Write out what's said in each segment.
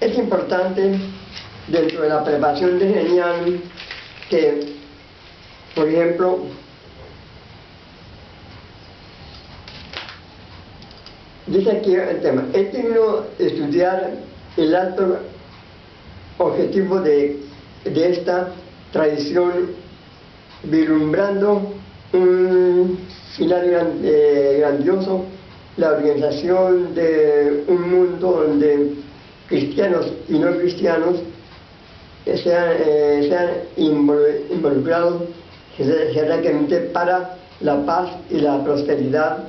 Es importante dentro de la preparación de Genial que, por ejemplo, dice aquí el tema: es digno estudiar el alto objetivo de esta tradición, vislumbrando un final grandioso, la organización de un mundo donde cristianos y no cristianos sean involucrados jerárquicamente para la paz y la prosperidad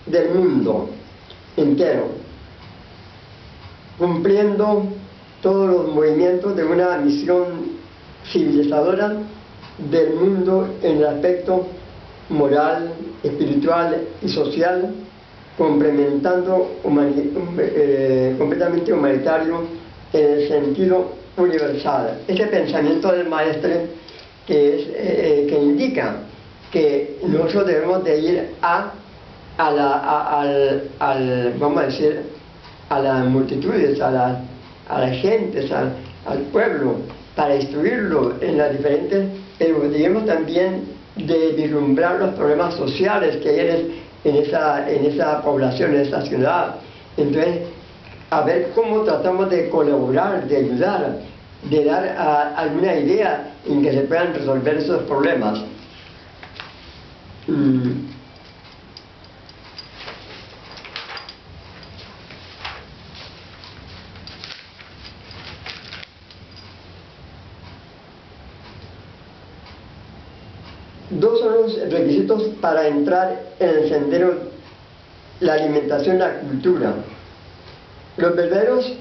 del mundo entero, cumpliendo todos los movimientos de una misión civilizadora del mundo en el aspecto moral, espiritual y social, complementando completamente humanitario en el sentido universal. Ese pensamiento del maestre que indica que nosotros debemos de ir vamos a decir, a las multitudes, a las gentes, al pueblo, para instruirlo en las diferentes, pero debemos también de vislumbrar los problemas sociales que hay en esa población, en esa ciudad. Entonces, a ver cómo tratamos de colaborar, de ayudar, de dar alguna idea en que se puedan resolver esos problemas. Dos son los requisitos para entrar en el sendero: la alimentación y la cultura. Los verdaderos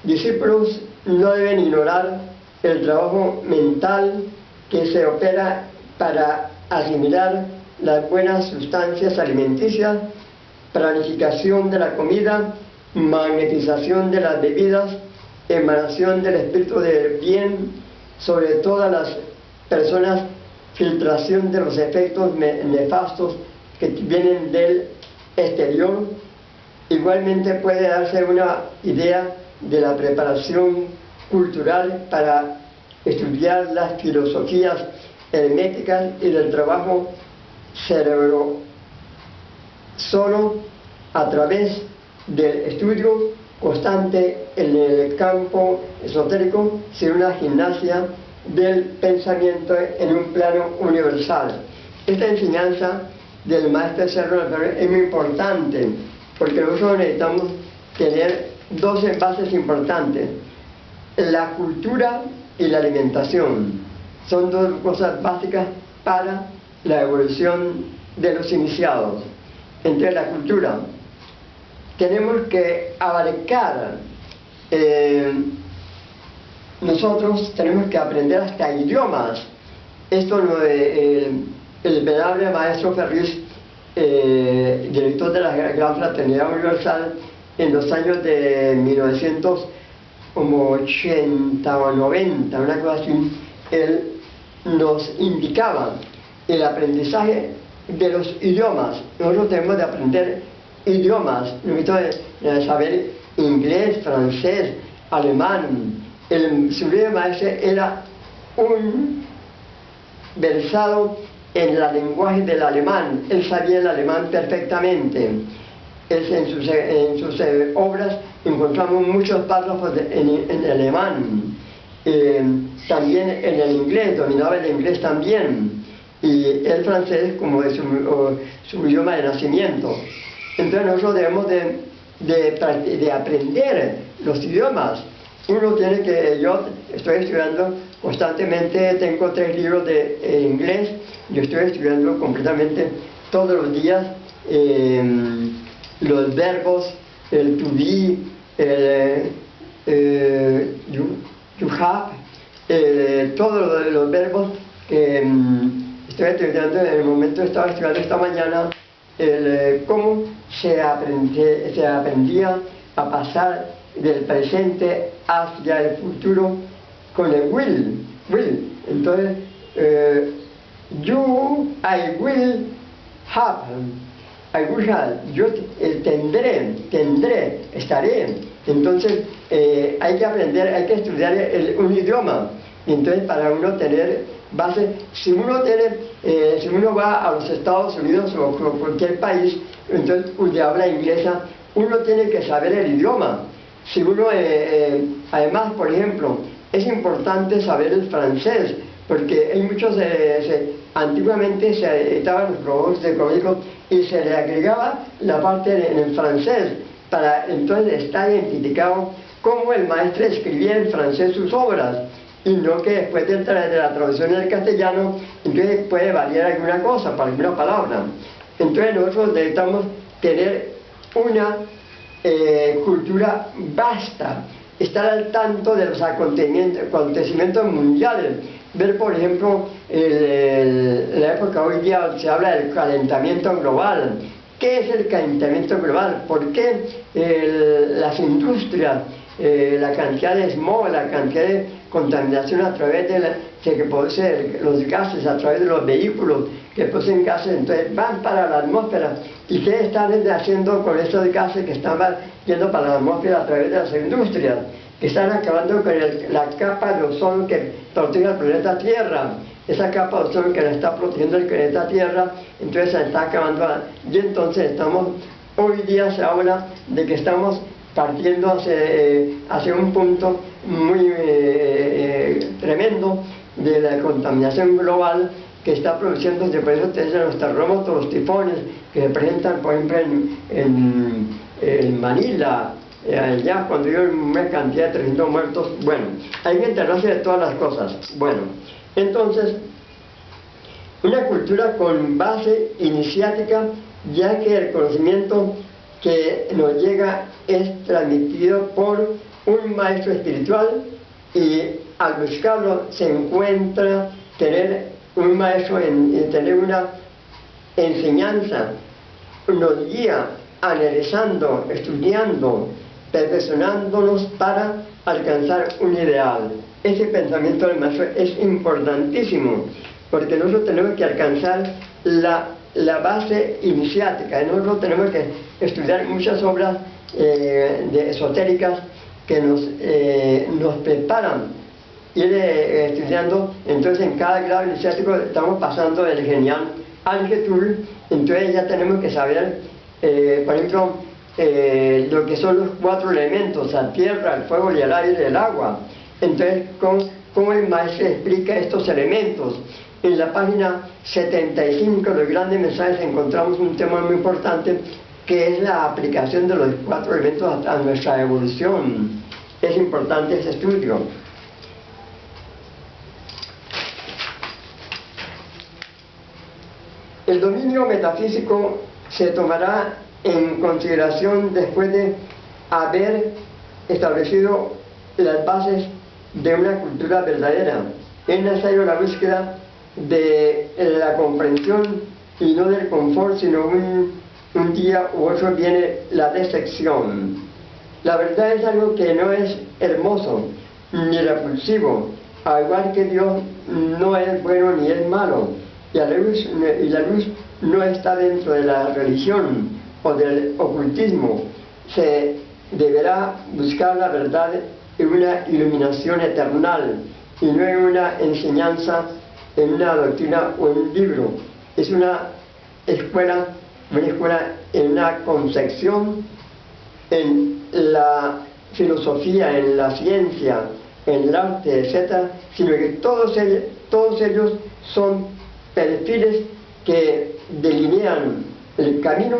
discípulos no deben ignorar el trabajo mental que se opera para asimilar las buenas sustancias alimenticias, planificación de la comida, magnificación de las bebidas, emanación del espíritu de bien sobre todas las personas, filtración de los efectos nefastos que vienen del exterior. Igualmente puede darse una idea de la preparación cultural para estudiar las filosofías herméticas y del trabajo cerebro. Solo a través del estudio constante en el campo esotérico, sin una gimnasia del pensamiento en un plano universal. Esta enseñanza del maestro Cerro es muy importante, porque nosotros necesitamos tener dos bases importantes: la cultura y la alimentación. Son dos cosas básicas para la evolución de los iniciados. Entre la cultura, tenemos que abarcar, nosotros tenemos que aprender hasta idiomas. Esto el venerable maestro Ferriz, director de la Gran Fraternidad Universal, en los años de 1980 o 90, una cosa así, él nos indicaba el aprendizaje de los idiomas. Nosotros tenemos de aprender idiomas, necesitamos saber inglés, francés, alemán. Su maestro era un versado en el lenguaje del alemán. Él sabía el alemán perfectamente. En sus obras encontramos muchos párrafos en alemán. También en el inglés, dominaba el inglés también. Y el francés como es su idioma de nacimiento. Entonces nosotros debemos de aprender los idiomas. Uno tiene que, yo estoy estudiando constantemente, tengo 3 libros de inglés, yo estoy estudiando completamente todos los días los verbos, el to be, you have, todos los verbos que estoy estudiando. En el momento estaba estudiando esta mañana cómo se aprendía a pasar del presente hacia el futuro con el will. Entonces, I will happen. Aguja, yo tendré, estaré. Entonces hay que aprender, hay que estudiar un idioma. Entonces para uno tener base, si uno va a los Estados Unidos o cualquier país, entonces de habla inglesa, uno tiene que saber el idioma. Si uno, además, por ejemplo, es importante saber el francés, porque hay muchos, antiguamente se editaban los robots de códigos y se le agregaba la parte en el francés, para entonces estar identificado cómo el maestro escribía en francés sus obras, y no que después de la traducción del castellano, entonces puede variar alguna cosa, para alguna palabra. Entonces nosotros necesitamos tener una cultura vasta, estar al tanto de los acontecimientos mundiales, ver por ejemplo la época hoy día se habla del calentamiento global. ¿Qué es el calentamiento global? ¿Por qué las industrias, la cantidad de smog, la cantidad de contaminación a través de que poseen los gases, a través de los vehículos que poseen gases, entonces van para la atmósfera? ¿Y qué están haciendo con estos gases que están yendo para la atmósfera a través de las industrias? Que están acabando con la capa de ozono que protege al planeta Tierra. Esa capa de ozono que le está protegiendo el planeta Tierra, entonces se está acabando. Y entonces hoy día se habla de que estamos partiendo hacia un punto muy tremendo de la contaminación global que está produciendo. Por eso ustedes los terremotos, los tifones que se presentan, por ejemplo, en Manila, allá cuando hay una cantidad de 300 muertos. Bueno, hay que enterarse de todas las cosas. Bueno, entonces, una cultura con base iniciática, ya que el conocimiento que nos llega es transmitido por un maestro espiritual, y al buscarlo se encuentra tener un maestro, tener una enseñanza, nos guía analizando, estudiando, perfeccionándonos para alcanzar un ideal. Ese pensamiento del maestro es importantísimo, porque nosotros tenemos que alcanzar la base iniciática. Nosotros tenemos que estudiar muchas obras esotéricas que nos preparan, ir estudiando. Entonces en cada grado iniciático estamos pasando del genial al Getul. Entonces ya tenemos que saber, por ejemplo, lo que son los 4 elementos: la tierra, el fuego y el aire y el agua. Entonces, ¿cómo el maestro explica estos elementos? En la página 75 de los grandes mensajes encontramos un tema muy importante, que es la aplicación de los 4 elementos a nuestra evolución. Es importante ese estudio. El dominio metafísico se tomará en consideración después de haber establecido las bases de una cultura verdadera. Es necesario la búsqueda de la comprensión y no del confort, sino un día u otro viene la decepción. La verdad es algo que no es hermoso ni repulsivo, al igual que Dios no es bueno ni es malo, y la luz no está dentro de la religión o del ocultismo. Se deberá buscar la verdad en una iluminación eternal y no en una enseñanza, en una doctrina o en un libro. Es una escuela en una concepción, en la filosofía, en la ciencia, en el arte, etc., sino que todos ellos son perfiles que delinean el camino,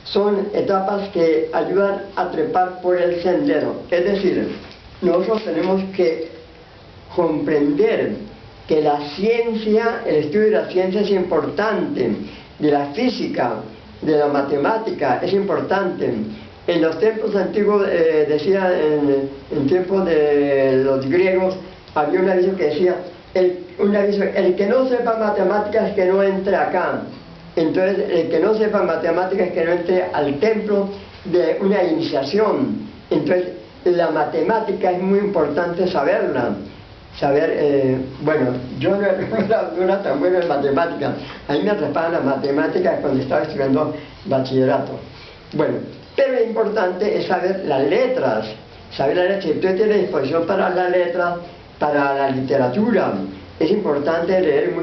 son etapas que ayudan a trepar por el sendero. Es decir, nosotros tenemos que comprender que la ciencia, el estudio de la ciencia es importante, de la física, de la matemática es importante. En los tiempos antiguos, decía, en tiempos de los griegos, había un aviso que decía, el que no sepa matemáticas que no entre acá. Entonces, el que no sepa matemáticas que no entre al templo de una iniciación. Entonces, la matemática es muy importante saberla. Bueno, yo no era tan bueno en matemáticas. A mí me atrapaban las matemáticas cuando estaba estudiando bachillerato. Bueno, pero lo importante es saber las letras. Saber las letras. Si usted tiene disposición para las letras, para la literatura, es importante leer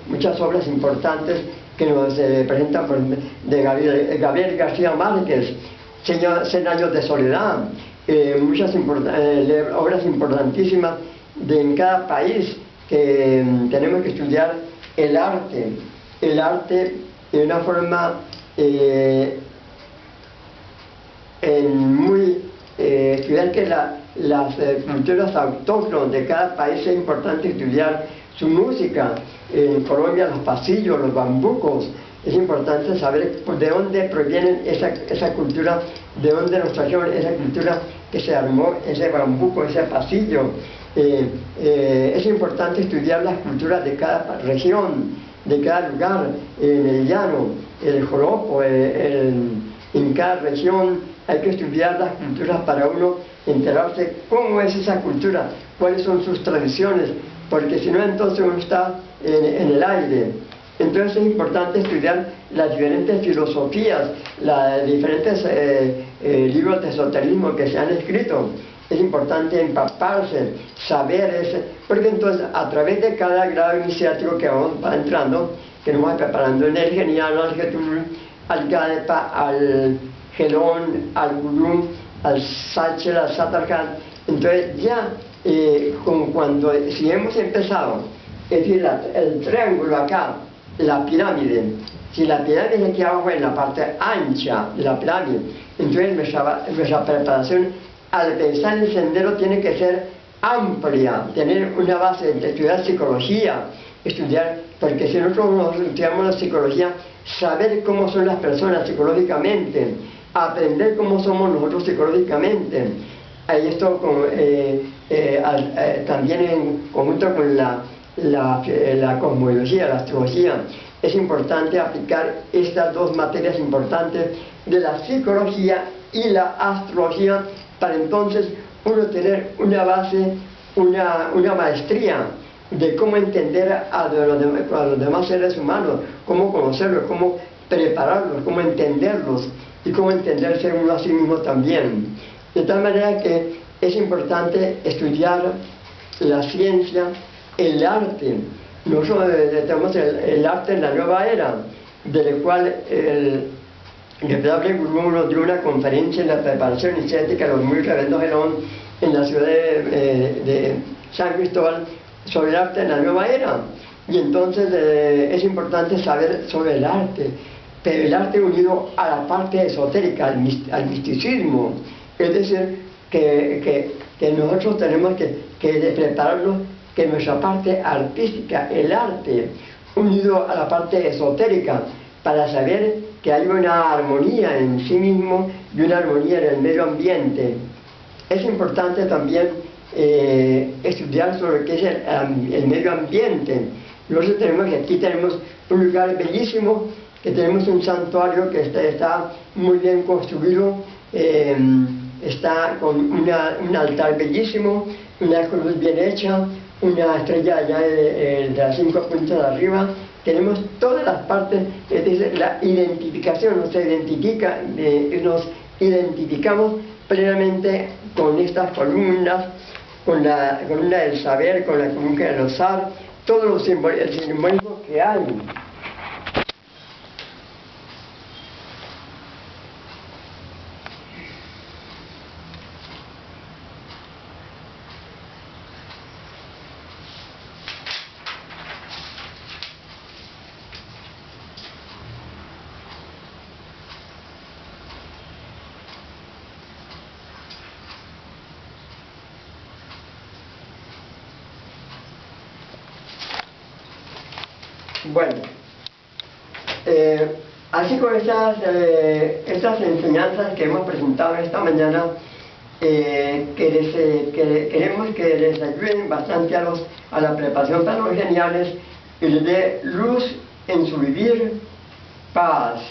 muchas obras importantes que nos presentan de Gabriel García Márquez, 100 años de soledad, muchas obras importantísimas en cada país, que tenemos que estudiar el arte de una forma estudiar que las culturas autóctonas de cada país. Es importante estudiar su música. En Colombia, los pasillos, los bambucos. Es importante saber de dónde proviene esa cultura, de dónde nos trajeron esa cultura que se armó, ese bambuco, ese pasillo. Es importante estudiar las culturas de cada región, de cada lugar, en el llano, el joropo, en cada región. Hay que estudiar las culturas para uno enterarse cómo es esa cultura, cuáles son sus tradiciones, porque si no, entonces uno está en el aire. Entonces es importante estudiar las diferentes filosofías, los diferentes libros de esoterismo que se han escrito. Es importante empaparse, saber porque entonces a través de cada grado iniciático que vamos entrando, que nos vamos preparando en el genial, al getul, al gadepa, al gelón, al gurú, al sachel, al satarkan, entonces ya si hemos empezado, es decir, el triángulo acá, la pirámide, si la pirámide aquí abajo en la parte ancha de la pirámide, entonces nuestra preparación al pensar en el sendero tiene que ser amplia, tener una base de estudiar psicología, porque si nosotros estudiamos la psicología, saber cómo son las personas psicológicamente, aprender cómo somos nosotros psicológicamente. Ahí esto también en conjunto con la cosmología, la astrología. Es importante aplicar estas dos materias importantes de la psicología y la astrología para entonces uno tener una base, una maestría de cómo entender a los demás seres humanos, cómo conocerlos, cómo prepararlos, cómo entenderlos y cómo entenderse uno a sí mismo también. De tal manera que es importante estudiar la ciencia, el arte. Nosotros tenemos el arte en la nueva era, del cual el venerable Gurú nos dio una conferencia en la preparación iniciática de los muy reverendos Gelón en la ciudad de San Cristóbal sobre el arte en la nueva era. Y entonces es importante saber sobre el arte, pero el arte unido a la parte esotérica, al misticismo. Es decir, que nosotros tenemos que prepararnos, que nuestra parte artística, el arte, unido a la parte esotérica, para saber que hay una armonía en sí mismo y una armonía en el medio ambiente. Es importante también estudiar sobre qué es el medio ambiente. Nosotros aquí tenemos un lugar bellísimo, que tenemos un santuario que está muy bien construido, está con un altar bellísimo, una cruz bien hecha, una estrella allá de las 5 puntas de arriba. Tenemos todas las partes, es decir, la identificación, nos identificamos plenamente con estas columnas, con la columna del saber, con la columna del osar, todo el simbolismo que hay. Bueno, así con estas enseñanzas que hemos presentado esta mañana, queremos que les ayuden bastante a la preparación para los geniales y les dé luz en su vivir, paz.